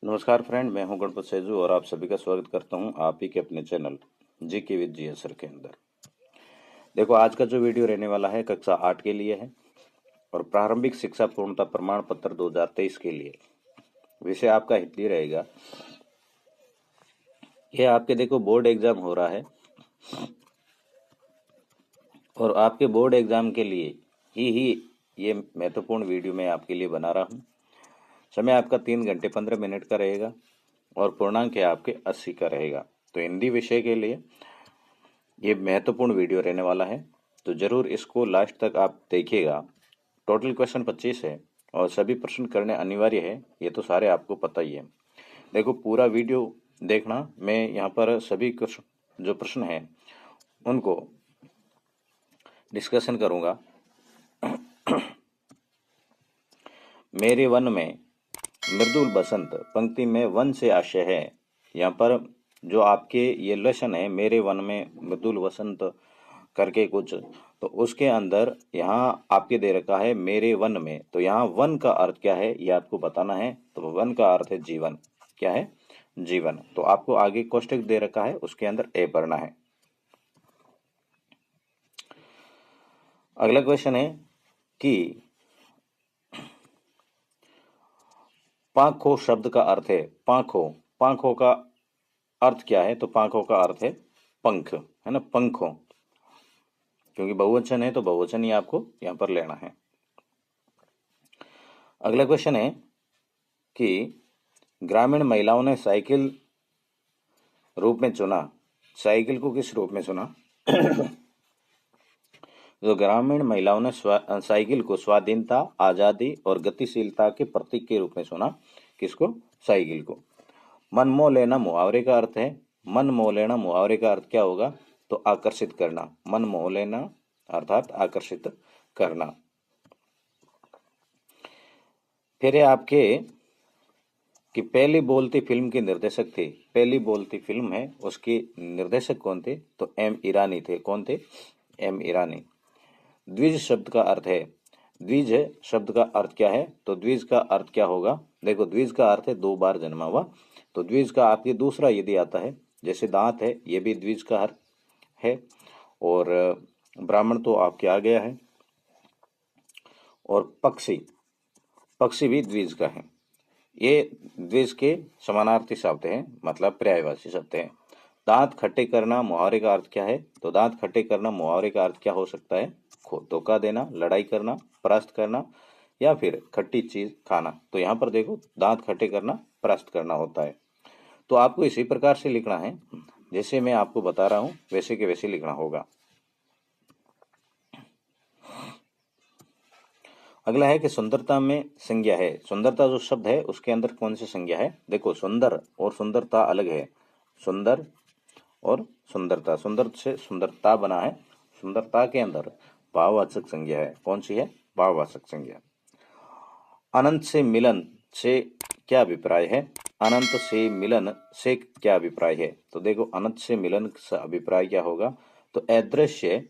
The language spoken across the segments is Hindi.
नमस्कार फ्रेंड, मैं हूं गणपत सेजू और आप सभी का स्वागत करता हूं आप ही के अपने channel GK with G sir के अंदर। देखो, आज का जो वीडियो रहने वाला है कक्षा 8 के लिए है और प्रारंभिक शिक्षा पूर्णता प्रमाण पत्र 2023 के लिए। विषय आपका हिंदी रहेगा। यह आपके देखो बोर्ड एग्जाम हो रहा है और आपके बोर्ड एग्जाम के लिए ही ये महत्वपूर्ण वीडियो मैं आपके लिए बना रहा हूँ। समय आपका 3 घंटे 15 मिनट का रहेगा और पूर्णांक है आपके 80 का रहेगा। तो हिंदी विषय के लिए ये महत्वपूर्ण वीडियो रहने वाला है, तो जरूर इसको लास्ट तक आप देखिएगा। टोटल क्वेश्चन 25 है और सभी प्रश्न करने अनिवार्य है, ये तो सारे आपको पता ही है। देखो, पूरा वीडियो देखना। मैं यहाँ पर सभी जो प्रश्न हैं उनको डिस्कशन करूँगा। मेरे वन में मृदुल बसंत, पंक्ति में वन से आशय है। यहाँ पर जो आपके ये लेसन है, मेरे वन में मृदुल बसंत करके कुछ, तो उसके अंदर यहाँ आपके दे रखा है मेरे वन में। तो यहाँ वन का अर्थ क्या है ये आपको बताना है। तो वन का अर्थ है जीवन। क्या है? जीवन। तो आपको आगे कोष्टक दे रखा है, उसके अंदर ए भरना है। अगला क्वेश्चन है कि पांखो शब्द का अर्थ है पांखो। पांखो का अर्थ क्या है? तो पांखों का अर्थ है पंख, है ना, पंखों। क्योंकि बहुवचन है तो बहुवचन ही आपको यहां पर लेना है। अगला क्वेश्चन है कि ग्रामीण महिलाओं ने साइकिल रूप में चुना। साइकिल को किस रूप में चुना? जो ग्रामीण महिलाओं ने साइकिल को स्वाधीनता, आजादी और गतिशीलता के प्रतीक के रूप में चुना। किसको? साइकिल को। मन मोह लेना मुहावरे का अर्थ है। मन मोह लेना मुहावरे का अर्थ क्या होगा? तो आकर्षित करना। मन मोह लेना अर्थात आकर्षित करना। फिर है आपके कि पहली बोलती फिल्म के निर्देशक थे। पहली बोलती फिल्म है उसके निर्देशक कौन थे? तो एम ईरानी थे। कौन थे? एम ईरानी। द्विज शब्द का अर्थ है। द्विज शब्द का अर्थ क्या है? तो द्विज का अर्थ क्या होगा? देखो, द्विज का अर्थ है दो बार जन्मा हुआ। तो द्विज का आपके दूसरा यदि आता है, जैसे दांत है, ये भी द्विज का अर्थ है। और ब्राह्मण तो आपके आ गया है। और पक्षी, पक्षी भी द्विज का है। ये द्विज के समानार्थी शब्द हैं, मतलब पर्यायवाची शब्द हैं। दांत खट्टे करना मुहावरे का अर्थ क्या है? तो दांत खट्टे करना मुहावरे का अर्थ क्या हो सकता है? धोखा देना, लड़ाई करना, परास्त करना या फिर खट्टी चीज खाना। तो यहाँ पर देखो, दांत खट्टे करना परास्त करना होता है। तो आपको इसी प्रकार से लिखना है, जैसे मैं आपको बता रहा हूं वैसे के वैसे लिखना होगा। अगला है कि सुंदरता में संज्ञा है। सुंदरता जो शब्द है उसके अंदर कौन सी संज्ञा है? देखो, सुंदर और सुंदरता अलग है। सुंदर और सुंदरता, सुंदर से सुंदरता बना है। सुंदरता के अंदर भाववाचक संज्ञा है। कौन सी है? भाववाचक संज्ञा। अनंत से मिलन से क्या अभिप्राय है? अनंत से मिलन से क्या अभिप्राय है? तो देखो, अनंत से मिलन का अभिप्राय क्या होगा? तो अदृश्य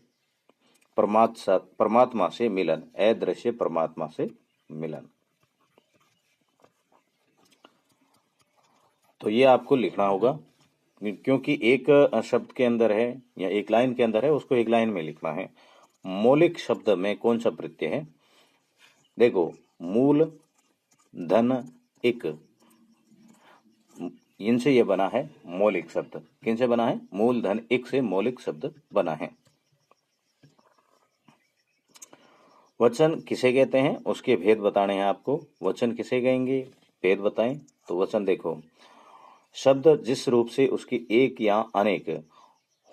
परमात्मा से मिलन। अदृश्य परमात्मा से मिलन। तो ये आपको लिखना होगा, क्योंकि एक शब्द के अंदर है या एक लाइन के अंदर है, उसको एक लाइन में लिखना है। मौलिक शब्द में कौन सा प्रत्यय है? देखो, मूल, धन, इक, इनसे ये बना है मौलिक शब्द। किनसे बना है? मूल, धन, इक से मौलिक शब्द बना है। वचन किसे कहते हैं उसके भेद बताने हैं आपको। वचन किसे कहेंगे, भेद बताएं। तो वचन देखो, शब्द जिस रूप से उसकी एक या अनेक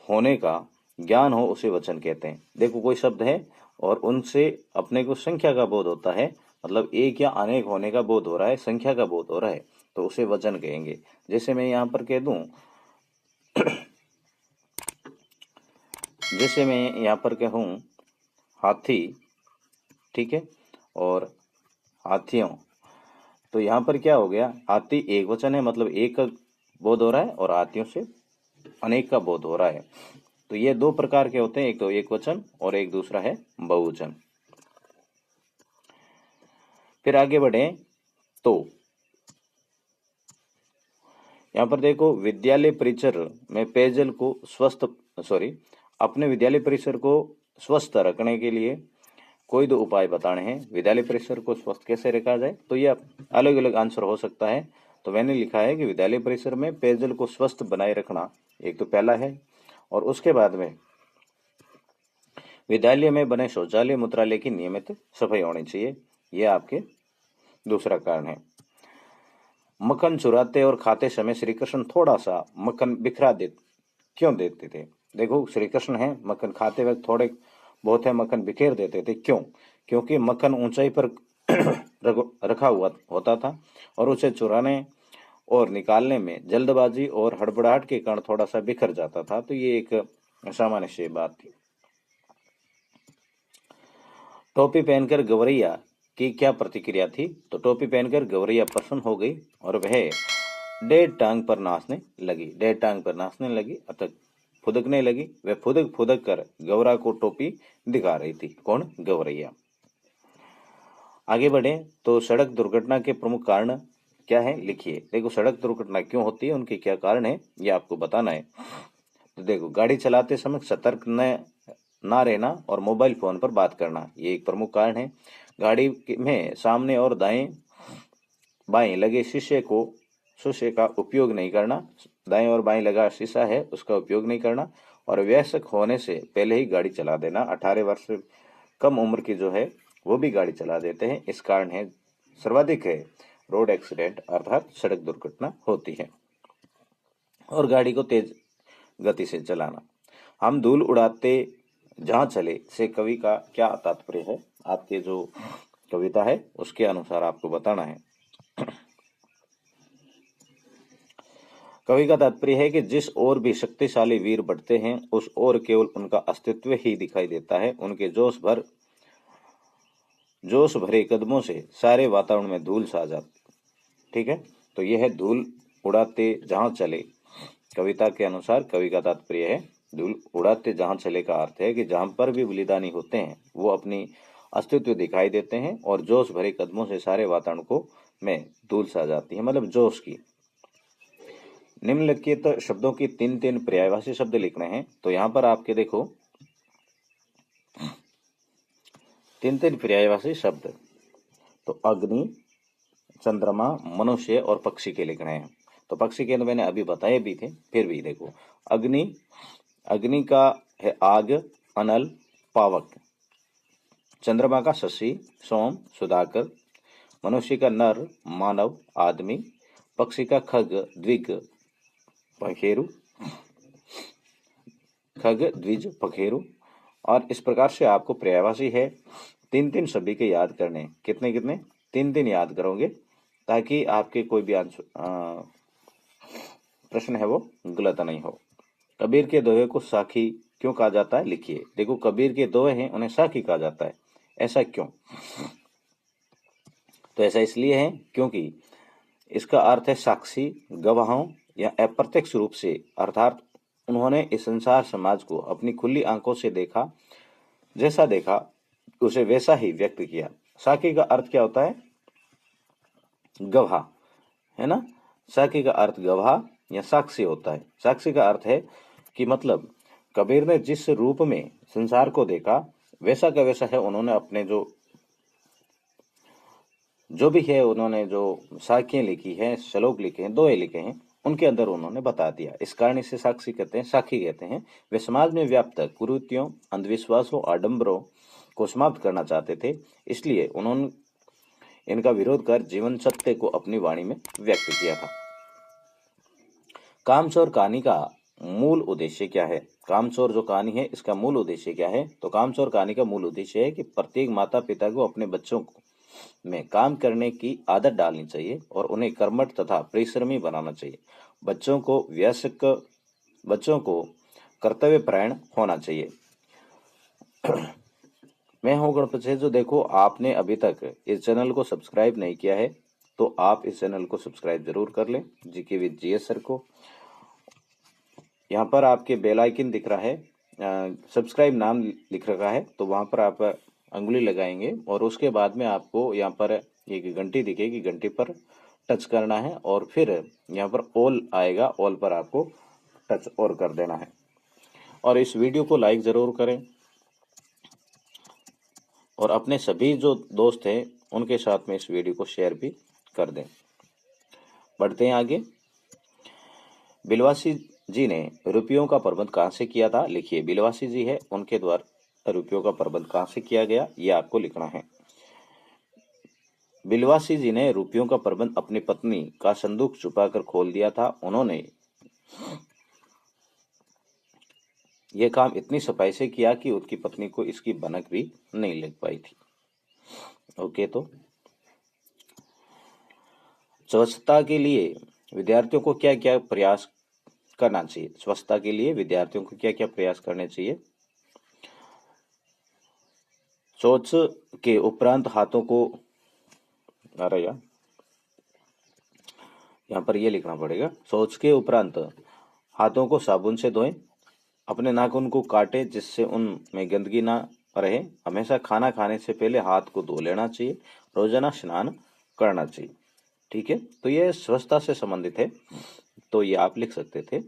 होने का ज्ञान हो उसे वचन कहते हैं। देखो, कोई शब्द है और उनसे अपने को संख्या का बोध होता है, मतलब एक या अनेक होने का बोध हो रहा है, संख्या का बोध हो रहा है, तो उसे वचन कहेंगे। जैसे मैं यहाँ पर कह दूं, जैसे मैं यहाँ पर कहूं हाथी, ठीक है, और हाथियों, तो यहाँ पर क्या हो गया? हाथी एक वचन है, मतलब एक का बोध हो रहा है, और हाथियों से अनेक का बोध हो रहा है। तो ये दो प्रकार के होते हैं, एक तो एक वचन और एक दूसरा है बहुवचन। फिर आगे बढ़े तो यहाँ पर देखो, विद्यालय परिसर में पेयजल को अपने विद्यालय परिसर को स्वस्थ रखने के लिए कोई दो उपाय बताने हैं। विद्यालय परिसर को स्वस्थ कैसे रखा जाए, तो ये अलग अलग आंसर हो सकता है। तो मैंने लिखा है कि विद्यालय परिसर में पेयजल को स्वस्थ बनाए रखना एक तो पहला है, और उसके बाद में विद्यालय में बने शौचालय मूत्रालय की नियमित सफाई होनी चाहिए, यह आपके दूसरा कारण है। मक्खन चुराते और खाते समय श्री कृष्ण थोड़ा सा मक्खन बिखरा क्यों देते थे? देखो, श्री कृष्ण है, मक्खन खाते वक्त थोड़े बहुत है मक्खन बिखेर देते थे, क्यों? क्योंकि मक्खन ऊंचाई पर रखा हुआ होता था और उसे चुराने और निकालने में जल्दबाजी और हड़बड़ाहट के कारण थोड़ा सा बिखर जाता था। तो ये एक सामान्य सी बात थी। टोपी पहनकर गौरैया की क्या प्रतिक्रिया थी? तो टोपी पहनकर गौरैया प्रसन्न हो गई और वह डेढ़ टांग पर नाचने लगी अर्थात फुदकने लगी। वह फुदक फुदक कर गौरा को टोपी दिखा रही थी। कौन? गौरैया। आगे बढ़े तो सड़क दुर्घटना के प्रमुख कारण क्या है, लिखिए। देखो, सड़क दुर्घटना क्यों होती है, उनके क्या कारण है, ये आपको बताना है। तो देखो, गाड़ी चलाते समय सतर्क ना रहना और मोबाइल फोन पर बात करना, ये एक प्रमुख कारण है। गाड़ी में सामने और दाएं बाएं लगे शीशे का उपयोग नहीं करना, दाएं और बाएं लगा शीशा है उसका उपयोग नहीं करना, और वयस्क होने से पहले ही गाड़ी चला देना। 18 वर्ष से कम उम्र की जो है वो भी गाड़ी चला देते हैं। इस कारण है सर्वाधिक है रोड एक्सीडेंट अर्थात सड़क दुर्घटना होती है। और गाड़ी को तेज गति से चलाना। हम धूल उड़ाते जहां चले से कवि का क्या तात्पर्य है? आपके जो कविता है उसके अनुसार आपको बताना है। कवि का तात्पर्य है कि जिस ओर भी शक्तिशाली वीर बढ़ते हैं उस ओर केवल उनका अस्तित्व ही दिखाई देता है। उनके जोश भरे कदमों से सारे वातावरण में धूल सा जाती। ठीक है, तो यह है धूल उड़ाते जहां चले। कविता के अनुसार कवि का तात्पर्य है धूल उड़ाते जहां चले का अर्थ है कि जहां पर भी बलिदानी होते हैं वो अपनी अस्तित्व दिखाई देते हैं और जोश भरे कदमों से सारे वातावरण को में धूल सा जाती है, मतलब जोश की। निम्नलिखित शब्दों की तीन तीन पर्यायवाची शब्द लिखने हैं। तो यहाँ पर आपके देखो तीन तीन पर्यायवाची शब्द, तो अग्नि, चंद्रमा, मनुष्य और पक्षी के लिखने हैं। तो पक्षी के तो मैंने अभी बताए भी थे, फिर भी देखो। अग्नि का है आग, अनल, पावक। चंद्रमा का शशि, सोम, सुधाकर। मनुष्य का नर, मानव, आदमी। पक्षी का खग, द्विग, पखेरु। और इस प्रकार से आपको पर्यायवाची है तीन तीन सभी के याद करने। कितने कितने? तीन तीन याद करोगे ताकि आपके कोई भी प्रश्न है वो गलत नहीं हो। कबीर के दोहे को साखी क्यों कहा जाता है, लिखिए। देखो, कबीर के दोहे हैं उन्हें साखी कहा जाता है, ऐसा क्यों? तो ऐसा इसलिए है क्योंकि इसका अर्थ है साक्षी, गवाहों या अप्रत्यक्ष रूप से, अर्थात उन्होंने इस संसार समाज को अपनी खुली आंखों से देखा, जैसा देखा उसे वैसा ही व्यक्त किया। साखी का अर्थ क्या होता है? गवाह, है ना। साखी का अर्थ गवाह या साक्षी होता है। साक्षी का अर्थ है कि मतलब कबीर ने जिस रूप में संसार को देखा वैसा का वैसा है, उन्होंने अपने जो भी है उन्होंने जो साखियां लिखी है, श्लोक लिखे हैं, दोहे लिखे हैं, उनके अंदर उन्होंने बता दिया। इस कारण इसे साक्षी कहते हैं, साखी कहते हैं। वे समाज में व्याप्त कुरीतियों, अंधविश्वासों, आडंबरों को समाप्त करना चाहते थे, इसलिए उन्होंने इनका विरोध कर जीवन सत्य को अपनी वाणी में व्यक्त किया था। कामचोर कहानी का मूल उद्देश्य क्या है? कामचोर जो कहानी है इसका मूल उद्देश्य क्या है? तो कामचोर कहानी का मूल उद्देश्य है कि प्रत्येक माता पिता को अपने बच्चों में काम करने की आदत डालनी चाहिए और उन्हें कर्मठ तथा परिश्रमी बनाना चाहिए। बच्चों को कर्तव्य परायण होना चाहिए। मैं हूं गणपत। जो देखो, आपने अभी तक इस चैनल को सब्सक्राइब नहीं किया है तो आप इस चैनल को सब्सक्राइब जरूर कर लें, जीके विद जीएस सर को। यहाँ पर आपके बेल आइकन दिख रहा है, सब्सक्राइब नाम लिख रखा है, तो वहां पर आप अंगुली लगाएंगे और उसके बाद में आपको यहाँ पर एक घंटी दिखेगी, घंटी पर टच करना है और फिर यहाँ पर ऑल आएगा, ऑल पर आपको टच और कर देना है। और इस वीडियो को लाइक ज़रूर करें और अपने सभी जो दोस्त हैं उनके साथ में इस वीडियो को शेयर भी कर दें। बढ़ते हैं आगे। बिलवासी जी ने रुपयों का प्रबंध कहाँ से किया था? लिखिए, बिलवासी जी है, उनके द्वारा रुपयों का प्रबंध कहाँ से किया गया, ये आपको लिखना है। बिलवासी जी ने रुपयों का प्रबंध अपनी पत्नी का संदूक छुपाकर खोल दिया था। उन्होंने यह काम इतनी सफाई से किया कि उसकी पत्नी को इसकी भनक भी नहीं लग पाई थी। ओके, तो स्वच्छता के लिए विद्यार्थियों को क्या क्या प्रयास करना चाहिए? स्वच्छता के लिए विद्यार्थियों को क्या क्या प्रयास करने चाहिए? शौच के उपरांत हाथों को, अरे यार यहाँ पर ये लिखना पड़ेगा, शौच के उपरांत हाथों को साबुन से धोएं, अपने नाखून को काटे जिससे उनमें गंदगी ना रहे, हमेशा खाना खाने से पहले हाथ को धो लेना चाहिए, रोजाना स्नान करना चाहिए। ठीक है, तो ये स्वच्छता से संबंधित है, तो ये आप लिख सकते थे।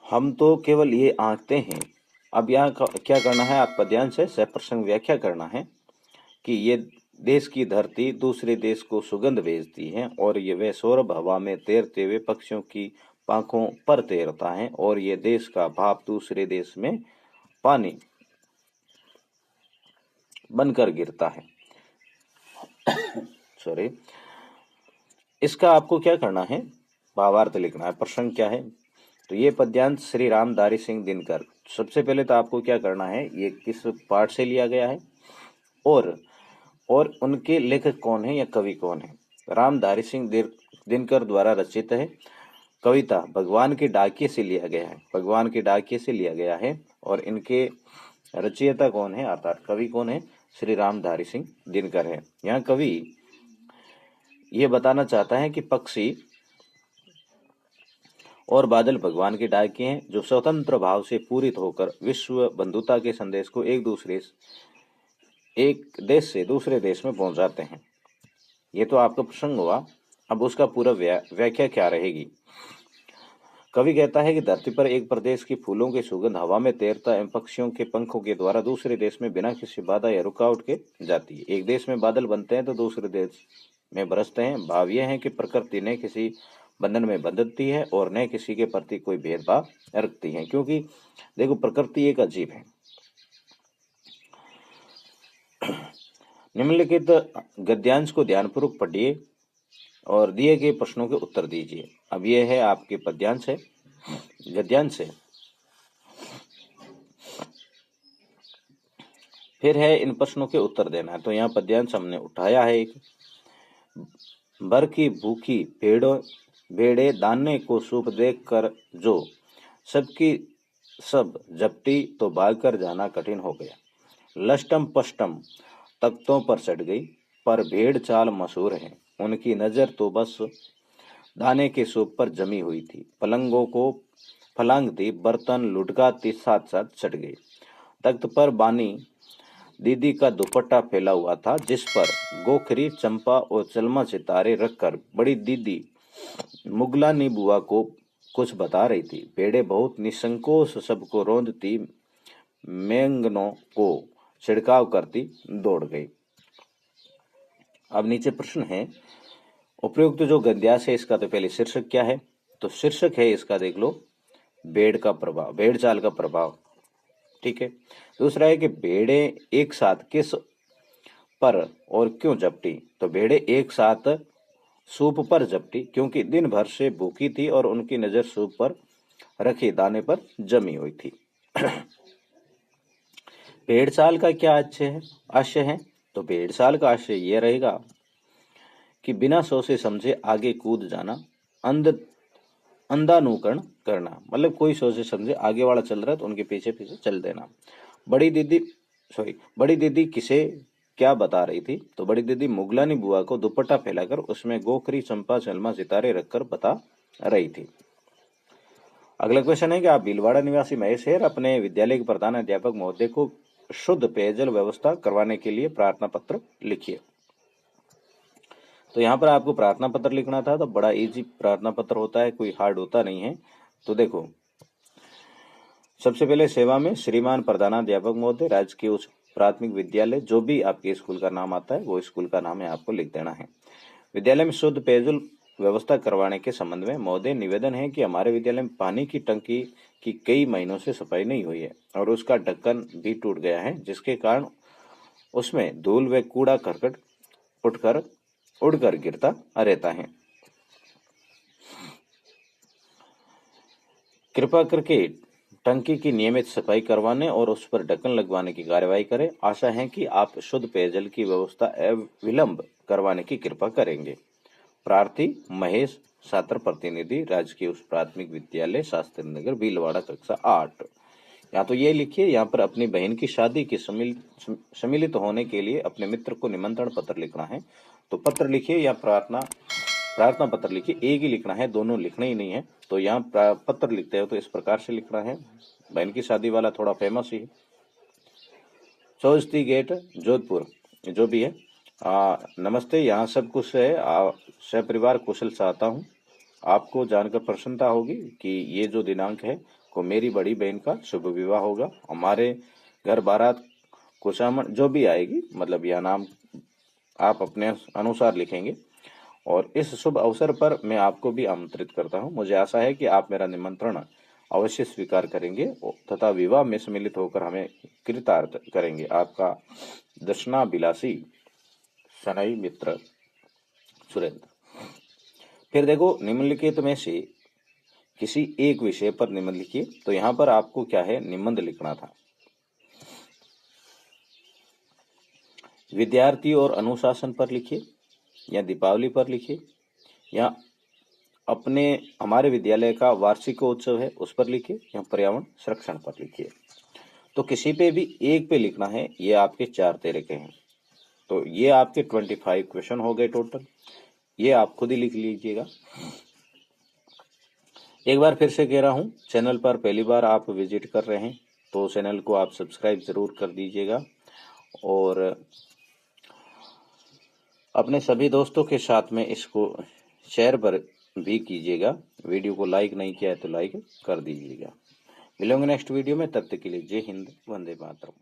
हम तो केवल ये आंकते हैं। अब यहाँ क्या करना है, आपका ध्यान से सप्रसंग व्याख्या करना है कि ये देश की धरती दूसरे देश को सुगंध भेजती है और ये वे सौरभ हवा में तैरते हुए पक्षियों की पंखों पर तैरता है और ये देश का भाप दूसरे देश में पानी बनकर गिरता है। सॉरी, इसका आपको क्या करना है, भावार्थ लिखना है। प्रसंग क्या है, तो ये पद्यांश श्री रामधारी सिंह दिनकर। सबसे पहले तो आपको क्या करना है, ये किस पाठ से लिया गया है और उनके लेखक कौन है या कवि कौन है। रामधारी सिंह दिनकर द्वारा रचित है। कविता भगवान के डाकिये से लिया गया है, भगवान के डाकिये से लिया गया है। और इनके रचयिता कौन है अर्थात कवि कौन है, श्री रामधारी सिंह दिनकर है। यहाँ कवि ये बताना चाहता है कि पक्षी और बादल भगवान के डाकिये हैं जो स्वतंत्र भाव से पूरित होकर विश्व बंधुता के संदेश को एक देश से दूसरे देश में पहुंचाते हैं। ये तो आपका प्रसंग हुआ। अब उसका पूरा व्याख्या क्या रहेगी। कवि कहता है कि धरती पर एक प्रदेश की फूलों की सुगंध हवा में तैरता एवं पक्षियों के पंखों के द्वारा दूसरे देश में बिना किसी बाधा या रुकावट के जाती है। एक देश में बादल बनते हैं तो दूसरे देश में बरसते हैं। भाव यह है कि प्रकृति न किसी बंधन में बंधती है और न किसी के प्रति कोई भेदभाव रखती है, क्योंकि देखो प्रकृति एक अजीब है। निम्नलिखित गद्यांश को ध्यानपूर्वक पढ़िए और दिए गए प्रश्नों के उत्तर दीजिए। अब यह है आपके पद्यांश है, गद्यांश है। फिर है इन प्रश्नों के उत्तर देना है। तो यहाँ पद्यांश हमने उठाया है। एक भर की भूखी भेड़े दाने को सूप देख कर जो सबकी सब जपटी तो भागकर जाना कठिन हो गया। लष्टम पष्टम तख्तों पर चढ़ गई, पर भेड़ चाल मशहूर है। उनकी नजर तो बस दाने के सूप पर जमी हुई थी। पलंगों को फलांगती, बर्तन लुढ़काती साथ साथ चढ़ गई। तख्त पर बानी दीदी का दुपट्टा फैला हुआ था, जिस पर गोखरी, चंपा और चलमा सितारे रखकर बड़ी दीदी मुगलानी बुआ को कुछ बता रही थी। भेड़े बहुत निसंकोच सबको रौंदती, मेंगनों को छिड़काव करती दौड़ गई। अब नीचे प्रश्न है, उपयुक्त जो गद्यांश है इसका तो पहले शीर्षक क्या है, तो शीर्षक है इसका देख लो, भेड़ का प्रभाव, भेड़ चाल का प्रभाव। ठीक है। दूसरा है कि भेड़े एक साथ किस पर और क्यों झपटी, तो भेड़े एक साथ सूप पर झपटी क्योंकि दिन भर से भूखी थी और उनकी नजर सूप पर रखे दाने पर जमी हुई थी। भेड़ चाल का क्या आशय है, तो भेड़ चाल का आशय यह रहेगा कि बिना सोचे समझे आगे कूद जाना, अंधानुकरण करना, मतलब कोई सोचे समझे आगे वाला चल रहा है तो उनके पीछे पीछे चल देना। बड़ी दीदी किसे क्या बता रही थी, तो बड़ी दीदी मुगलानी बुआ को दुपट्टा फैलाकर उसमें गोखरी, चंपा, चलमा, सितारे रखकर बता रही थी। अगला क्वेश्चन है कि आप भीलवाड़ा निवासी महेश हेर अपने विद्यालय के प्रधान अध्यापक महोदय को शुद्ध पेयजल व्यवस्था करवाने के लिए प्रार्थना पत्र लिखिए। तो यहाँ पर आपको प्रार्थना पत्र लिखना था, तो बड़ा इजी प्रार्थना पत्र होता है, कोई हार्ड होता नहीं है। तो देखो, सबसे पहले सेवा में श्रीमान प्रधानाध्यापक महोदय, राजकीय उच्च प्राथमिक विद्यालय, जो भी आपके स्कूल का नाम आता है वो स्कूल का नाम है आपको लिख देना है। विद्यालय में शुद्ध पेयजल व्यवस्था करवाने के संबंध में महोदय निवेदन है कि हमारे विद्यालय में पानी की टंकी की कई महीनों से सफाई नहीं हुई है और उसका ढक्कन भी टूट गया है, जिसके कारण उसमें धूल व कूड़ा करकट उड़कर गिरता रहता है। कृपा करके टंकी की नियमित सफाई करवाने और उस पर ढक्कन लगवाने की कार्यवाही करें। आशा है कि आप शुद्ध पेयजल की व्यवस्था अविलंब करवाने की कृपा करेंगे। प्रार्थी महेश, छात्र प्रतिनिधि, राजकीय उच्च प्राथमिक विद्यालय, शास्त्री नगर, भीलवाड़ा, कक्षा 8। यहाँ तो ये लिखिए, यहाँ पर अपनी बहन की शादी की सम्मिलित होने के लिए अपने मित्र को निमंत्रण पत्र लिखना है। तो पत्र लिखिए या प्रार्थना पत्र लिखिए, एक ही लिखना है, दोनों लिखना ही नहीं है। तो यहाँ पत्र लिखते हो तो इस प्रकार से लिखना है। बहन की शादी वाला थोड़ा फेमस ही है। चौस्ती गेट, जोधपुर, जो भी है। नमस्ते, यहाँ सब कुछ है, सपरिवार कुशल चाहता हूँ। आपको जानकर प्रसन्नता होगी कि ये जो दिनांक है को मेरी बड़ी बहन का शुभ विवाह होगा। हमारे घर बारात कुशामण जो भी आएगी, मतलब यह नाम आप अपने अनुसार लिखेंगे। और इस शुभ अवसर पर मैं आपको भी आमंत्रित करता हूँ। मुझे आशा है कि आप मेरा निमंत्रण अवश्य स्वीकार करेंगे तथा विवाह में सम्मिलित होकर हमें कृतार्थ करेंगे। आपका दर्शनाभिलाषी सनई मित्र सुरेंद्र। फिर देखो, निम्नलिखित में से किसी एक विषय पर निबंध लिखिए। तो यहाँ पर आपको क्या है, निबंध लिखना था। विद्यार्थी और अनुशासन पर लिखिए, या दीपावली पर लिखिए, या हमारे विद्यालय का वार्षिकोत्सव है उस पर लिखिए, या पर्यावरण संरक्षण पर लिखिए। तो किसी पे भी एक पे लिखना है। ये आपके 4 तरीके हैं। तो ये आपके 25 क्वेश्चन हो गए टोटल। ये आप खुद ही लिख लीजिएगा। एक बार फिर से कह रहा हूँ, चैनल पर पहली बार आप विजिट कर रहे हैं तो चैनल को आप सब्सक्राइब जरूर कर दीजिएगा और अपने सभी दोस्तों के साथ में इसको शेयर पर भी कीजिएगा। वीडियो को लाइक नहीं किया है तो लाइक कर दीजिएगा। मिलेंगे नेक्स्ट वीडियो में, तब तक के लिए जय हिंद, वंदे मातरम।